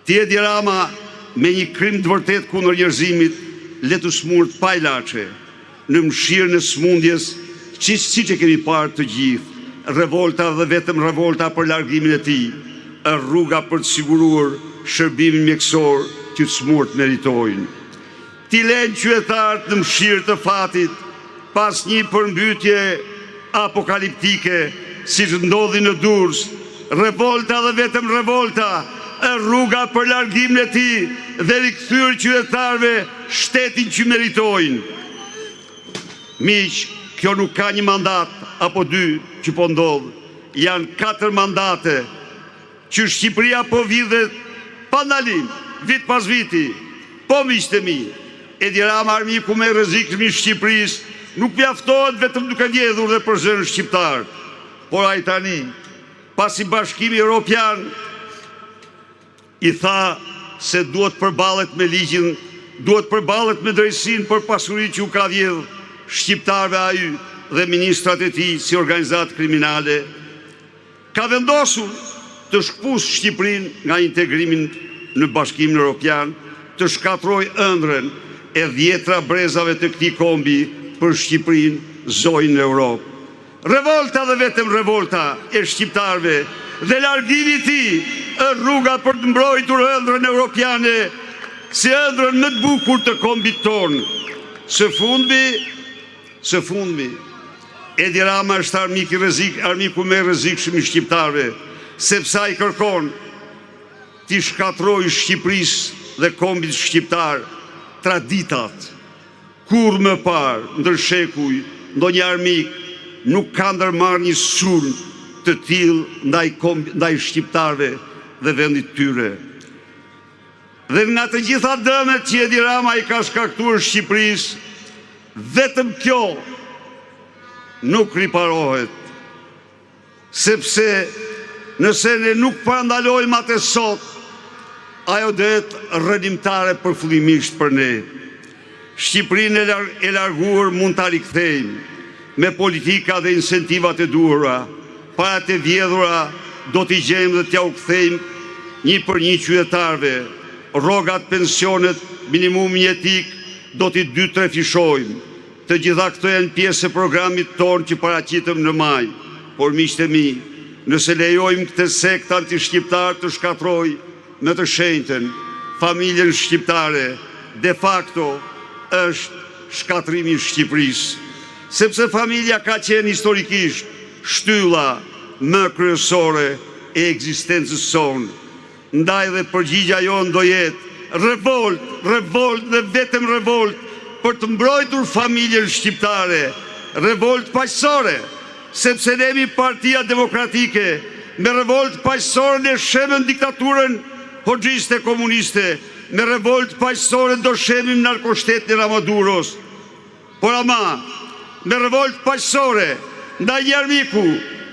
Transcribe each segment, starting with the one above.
Ti Edi Rama me një krim të vërtet kundër njerëzimit le të smurt pa ilaçe në mëshirën e smundjes, siç e kemi parë të gjithë. Revolta dhe vetëm revolta për largimin e tij është rruga për të siguruar shërbimin mjekësor që të smurt meritojnë. Ti lën qytetarët në mëshirë të fatit pas një përmbytje apokaliptike siç ndodhi në Durrës. Revolta dhe vetëm revolta është rruga për largimin e tij dhe rikthyer qytetarëve shtetin që meritojnë. Miq, kjo nuk ka një mandat apo dy që po ndodh. Janë 4 mandate që Shqipëria po vidhet pa ndalim, vit pas viti. Po miqtë e mi, Edi Rama, armiku më i rrezikshëm i Shqipërisë, nuk mjaftohet vetëm duke vjedhur dhe për zërin shqiptar. Por ai tani, pasi Bashkimi Evropian i tha se duhet përballet me ligjin, duhet përballet me drejtsinë për pasurinë që u ka vjedhur shqiptarëve ai dhe ministrat e tij si organizatë kriminale, ka vendosur të shkpusë Shqipërinë nga integrimin në Bashkimin Evropian, të shkatrojë ëndrrën e 10 brezave të këtij kombi për Shqipërinë, zojnë në Europë. Revolta dhe vetëm revolta e shqiptarëve dhe largimi i tij është rruga për të mbrojtur ëndrrën evropiane si ëndrrën më të bukur të kombit tonë. Së fundmi, Edi Rama është armiku më i rrezikshëm i shqiptarëve, sepse ai kërkon t'i shkatrojë Shqipërisë dhe kombit shqiptar traditat. Kur më parë, ndër shekuj, ndonjë armik nuk ka ndërmarrë një sulm të tillë ndaj shqiptarëve dhe vendit tyre. Dhe nga të gjitha dëmet që Edi Rama i ka shkaktuar Shqipërisë, vetëm kjo nuk riparohet, sepse nëse ne nuk parandalojmë atë sot, ajo do jetë rrënimtare përfullimisht për ne. Shqipërinë e larguar mund ta rikthejmë me politika dhe incentivat e duhura. Parat e vjedhura do t'i gjejmë dhe t'ja u kthejmë një për një qytetarëve. Rrogat, pensionet, minimum jetik do t'i 2-3 fishojmë. Të gjitha këto janë pjesë e programit tonë që paraqitëm në maj. Por miqtë e mi, nëse lejojmë këtë sekt anti-shqiptar të shkatrojë me të shenjtën familjen shqiptare, de facto është shkatrimi i Shqipërisë. Sepse familja ka qenë historikisht shtylla më kryesore e ekzistencës sonë. Ndaj dhe përgjigja jonë do jetë revolt dhe vetëm revolt për të mbrojtur familjen shqiptare, revolt paqësore, sepse ne jemi Partia Demokratike, me revolt paqësore ne shemën diktaturën hoxhiste komuniste, me revolt paqësore do shemim narkoshtetin e Ramaduros. Por ama, me revolt paqësore ndaj një armiku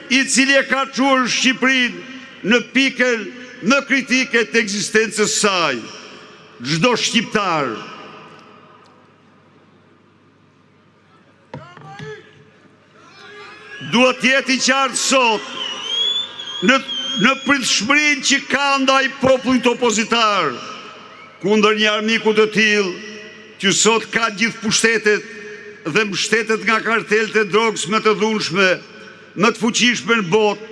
i cili e ka çuar Shqipërinë në pikën më kritike të ekzistencës saj. Çdo shqiptar duhet jetë i qartë sot në pritshmërinë që ka ndaj popullit opozitar kundër një armiku të tillë që sot ka gjithë pushtetet dhe mbështetet nga kartelet e drogës më të dhunshme, më të fuqishme në botë,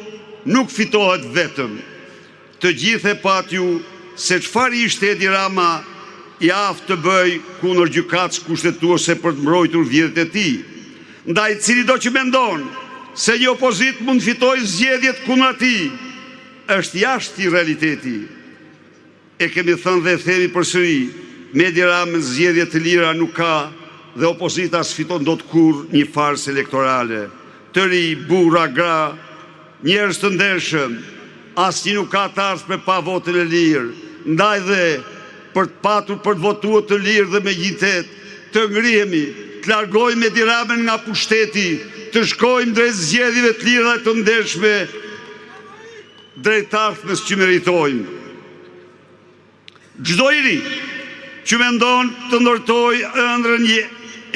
nuk fitohet vetëm. Të gjithë e pat ju se çfarë ishte Edi Rama i aftë të bëj kundër gjykatës kushtetuese për të mbrojtur vjedhjet e tij. Ndaj cili do që mendon se një opozit mund fitojë zgjedhjet kundër atij, është jashtë i realiteti. E kemi thënë dhe themi përsëri, me Edi Ramën zgjedhje të lira nuk ka dhe opozita s'fiton dot kurrë një farsë elektorale. Të ri, burra, gra, njerëz të ndershëm, asnjë nuk ka të ardhmë pa votën e lirë. Ndaj dhe për të patur për të votuar të lirë dhe me gjintet, të ngrihemi, të largojmë Edi Ramën nga pushteti, të shkojmë drejt zgjedhjeve të lira dhe të ndershme, drejt ardhmës që meritojmë. Çdo i ri që mendon të ndërtojë ëndrrën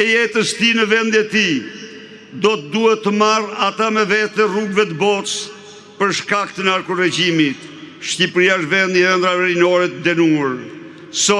e jetës tij në vendin e tij, duhet të marrë ata me vete rrugëve të botës për shkak të narkoregjimit. Shqipëria është vendi i ëndrave rinore të denur. Sot